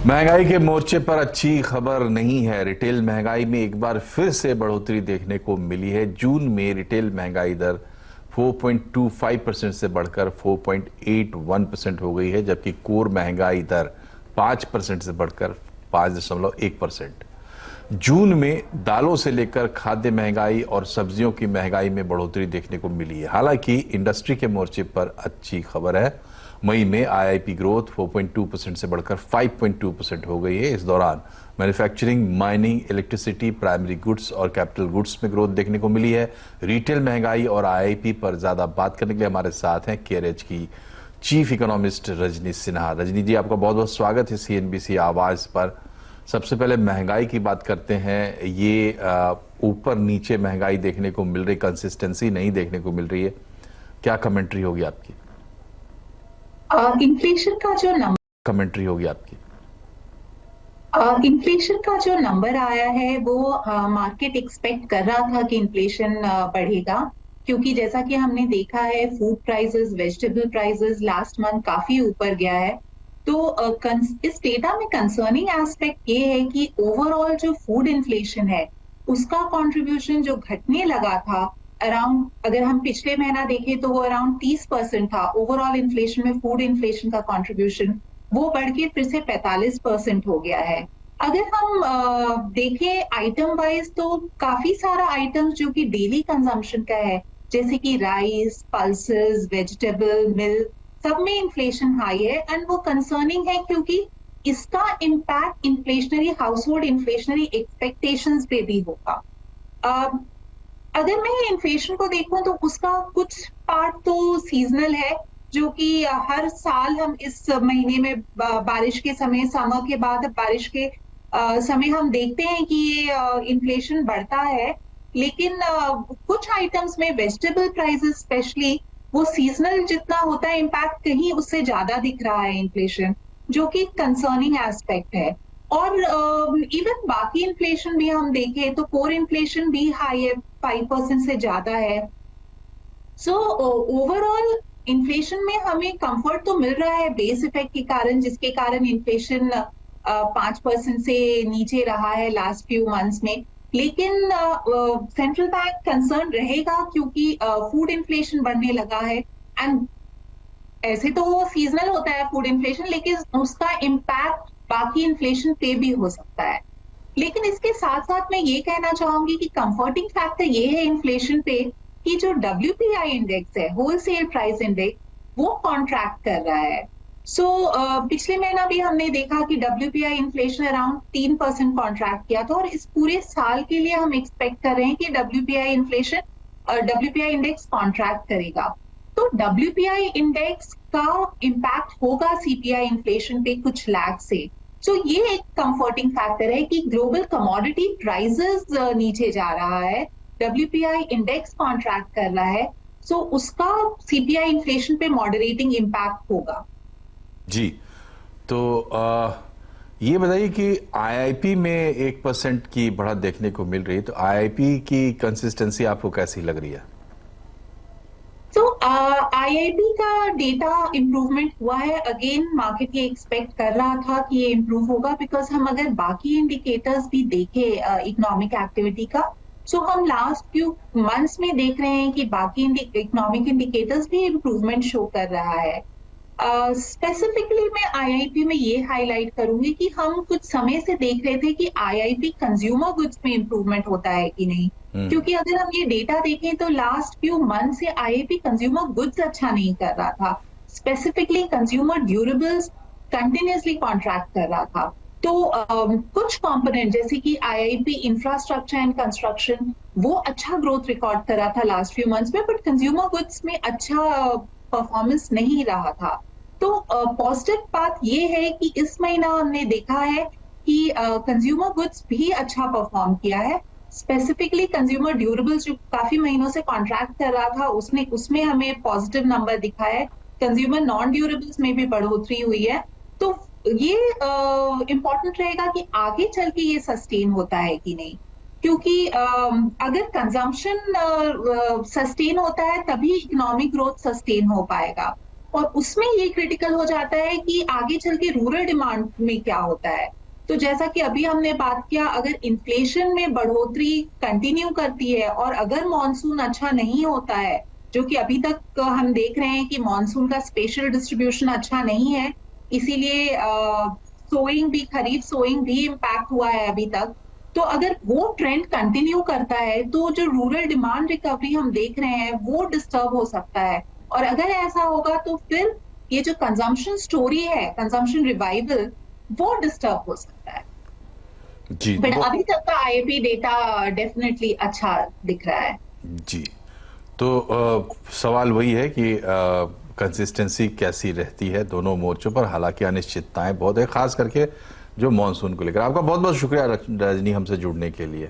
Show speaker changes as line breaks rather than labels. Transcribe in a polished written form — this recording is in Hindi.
महंगाई के मोर्चे पर अच्छी खबर नहीं है। रिटेल महंगाई में एक बार फिर से बढ़ोतरी देखने को मिली है। जून में रिटेल महंगाई दर 4.25% से बढ़कर 4.81% हो गई है, जबकि कोर महंगाई दर 5% से बढ़कर 5.1%। जून में दालों से लेकर खाद्य महंगाई और सब्जियों की महंगाई में बढ़ोतरी देखने को मिली है। हालांकि इंडस्ट्री के मोर्चे पर अच्छी खबर है। मई में आईआईपी ग्रोथ 4.2% से बढ़कर 5.2% हो गई है। इस दौरान manufacturing, mining, electricity, primary goods और कैपिटल गुड्स में ग्रोथ देखने को मिली है। रिटेल महंगाई और आईआईपी पर ज्यादा बात करने के लिए हमारे साथ हैं केयरएज की चीफ इकोनॉमिस्ट रजनी सिन्हा। रजनी जी, आपका बहुत बहुत स्वागत है सीएनबीसी आवाज पर। सबसे पहले महंगाई की बात करते हैं। ये ऊपर नीचे महंगाई देखने को मिल रही, कंसिस्टेंसी नहीं देखने को मिल रही है। क्या कमेंट्री होगी आपकी?
इन्फ्लेशन का जो नंबर
कमेंट्री होगी आपकी?
इन्फ्लेशन का जो नंबर आया है वो मार्केट एक्सपेक्ट कर रहा था कि इन्फ्लेशन बढ़ेगा, क्योंकि जैसा कि हमने देखा है food prices, vegetable prices last month काफी ऊपर गया है। तो इस डेटा में कंसर्निंग एस्पेक्ट ये है कि ओवरऑल जो फूड इन्फ्लेशन है उसका कंट्रीब्यूशन जो घटने लगा था अराउंड, अगर हम पिछले महीना देखें तो वो अराउंड 30% था ओवरऑल इन्फ्लेशन में। फूड इन्फ्लेशन का कंट्रीब्यूशन वो बढ़ के फिर से 45% हो गया है। अगर हम देखें आइटम वाइज तो काफी सारा आइटम्स जो कि डेली कंजम्पशन का है, जैसे कि राइस, पल्सेस, वेजिटेबल, मिल्क, सब में इन्फ्लेशन हाई है। एंड वो कंसर्निंग है क्योंकि इसका impact inflationary house hold inflationary expectations पे भी होगा। अगर मैं इन्फ्लेशन को देखूं तो उसका कुछ पार्ट तो सीजनल है, जो कि हर साल हम इस महीने में बारिश के समय, समर के बाद बारिश के समय हम देखते हैं कि ये इन्फ्लेशन बढ़ता है। लेकिन कुछ आइटम्स में वेजिटेबल प्राइसेस स्पेशली वो सीजनल जितना होता है इम्पैक्ट कहीं उससे ज्यादा दिख रहा है इन्फ्लेशन, जो कि कंसर्निंग एस्पेक्ट है। और इवन बाकी इन्फ्लेशन भी हम देखें तो कोर इन्फ्लेशन भी हाई है, 5% से ज्यादा है। सो ओवरऑल इन्फ्लेशन में हमें कंफर्ट तो मिल रहा है बेस इफेक्ट के कारण, जिसके कारण इन्फ्लेशन 5% से नीचे रहा है लास्ट फ्यू मंथ्स में। लेकिन सेंट्रल बैंक कंसर्न रहेगा क्योंकि फूड इन्फ्लेशन बढ़ने लगा है। एंड ऐसे तो वो सीजनल होता है फूड इन्फ्लेशन, लेकिन उसका इम्पैक्ट बाकी इन्फ्लेशन पे भी हो सकता है। लेकिन इसके साथ साथ मैं ये कहना चाहूंगी कि कंफर्टिंग फैक्टर ये है इन्फ्लेशन पे कि जो WPI इंडेक्स है, होलसेल प्राइस इंडेक्स, वो कॉन्ट्रैक्ट कर रहा है। सो पिछले महीना भी हमने देखा कि WPI इन्फ्लेशन अराउंड 3% कॉन्ट्रैक्ट किया था, और इस पूरे साल के लिए हम एक्सपेक्ट कर रहे हैं कि WPI इन्फ्लेशन और WPI इंडेक्स कॉन्ट्रैक्ट करेगा। तो WPI इंडेक्स का इम्पैक्ट होगा CPI इन्फ्लेशन पे कुछ लैग से। सो ये एक कंफर्टिंग फैक्टर है कि ग्लोबल कमोडिटी प्राइसेस नीचे जा रहा है, WPI इंडेक्स कॉन्ट्रैक्ट कर रहा है। सो उसका CPI इन्फ्लेशन पे मॉडरेटिंग इम्पैक्ट होगा।
जी। तो ये बताइए कि आईआईपी में 1% की बढ़त देखने को मिल रही है, तो आईआईपी की कंसिस्टेंसी आपको कैसी लग रही है?
तो IIP का डेटा इम्प्रूवमेंट हुआ है। अगेन मार्केट ये एक्सपेक्ट कर रहा था कि ये इम्प्रूव होगा, बिकॉज हम अगर बाकी इंडिकेटर्स भी देखें इकोनॉमिक एक्टिविटी का, सो हम लास्ट फ्यू मंथ्स में देख रहे हैं कि बाकी इकोनॉमिक इंडिकेटर्स भी इम्प्रूवमेंट शो कर रहा है। स्पेसिफिकली मैं आईआईपी में ये हाईलाइट करूंगी कि हम कुछ समय से देख रहे थे कि आईआईपी कंज्यूमर गुड्स में इंप्रूवमेंट होता है कि नहीं। क्योंकि अगर हम ये डेटा देखें तो लास्ट फ्यू मंथ से आईआईपी कंज्यूमर गुड्स अच्छा नहीं कर रहा था, specifically consumer durables continuously contract कर रहा था। तो कुछ कंपोनेंट जैसे कि आईआईपी इंफ्रास्ट्रक्चर एंड कंस्ट्रक्शन वो अच्छा ग्रोथ रिकॉर्ड कर रहा था लास्ट फ्यू मंथ्स में, बट कंज्यूमर गुड्स में अच्छा परफॉर्मेंस नहीं रहा था। तो पॉजिटिव बात ये है कि इस महीना हमने देखा है कि कंज्यूमर गुड्स भी अच्छा परफॉर्म किया है। स्पेसिफिकली कंज्यूमर ड्यूरेबल्स जो काफी महीनों से कॉन्ट्रैक्ट कर रहा था उसमें हमें पॉजिटिव नंबर दिखा है। कंज्यूमर नॉन ड्यूरेबल्स में भी बढ़ोतरी हुई है। तो ये इंपॉर्टेंट रहेगा कि आगे चल के ये सस्टेन होता है कि नहीं, क्योंकि अगर कंजम्पशन सस्टेन होता है तभी इकोनॉमिक ग्रोथ सस्टेन हो पाएगा। और उसमें ये क्रिटिकल हो जाता है कि आगे चल के रूरल डिमांड में क्या होता है। तो जैसा कि अभी हमने बात किया, अगर इन्फ्लेशन में बढ़ोतरी कंटिन्यू करती है और अगर मॉनसून अच्छा नहीं होता है, जो कि अभी तक हम देख रहे हैं कि मॉनसून का स्पेशल डिस्ट्रीब्यूशन अच्छा नहीं है, इसीलिए सोइंग भी, खरीफ सोइंग भी इम्पैक्ट हुआ है अभी तक। तो अगर वो ट्रेंड कंटिन्यू करता है तो जो रूरल डिमांड रिकवरी हम देख रहे हैं वो डिस्टर्ब हो सकता है। और अगर ऐसा होगा तो फिर ये जो कंजम्पशन स्टोरी है, कंजम्पशन रिवाइवल, वो डिस्टर्ब हो सकता है।
जी
बट अभी तक का आईएपी डेटा डेफिनेटली अच्छा दिख रहा है।
जी। तो सवाल वही है कि कंसिस्टेंसी कैसी रहती है दोनों मोर्चों पर, हालांकि अनिश्चितताएं बहुत है, खास करके जो मॉनसून को लेकर। आपका बहुत बहुत शुक्रिया रजनी, हमसे जुड़ने के लिए।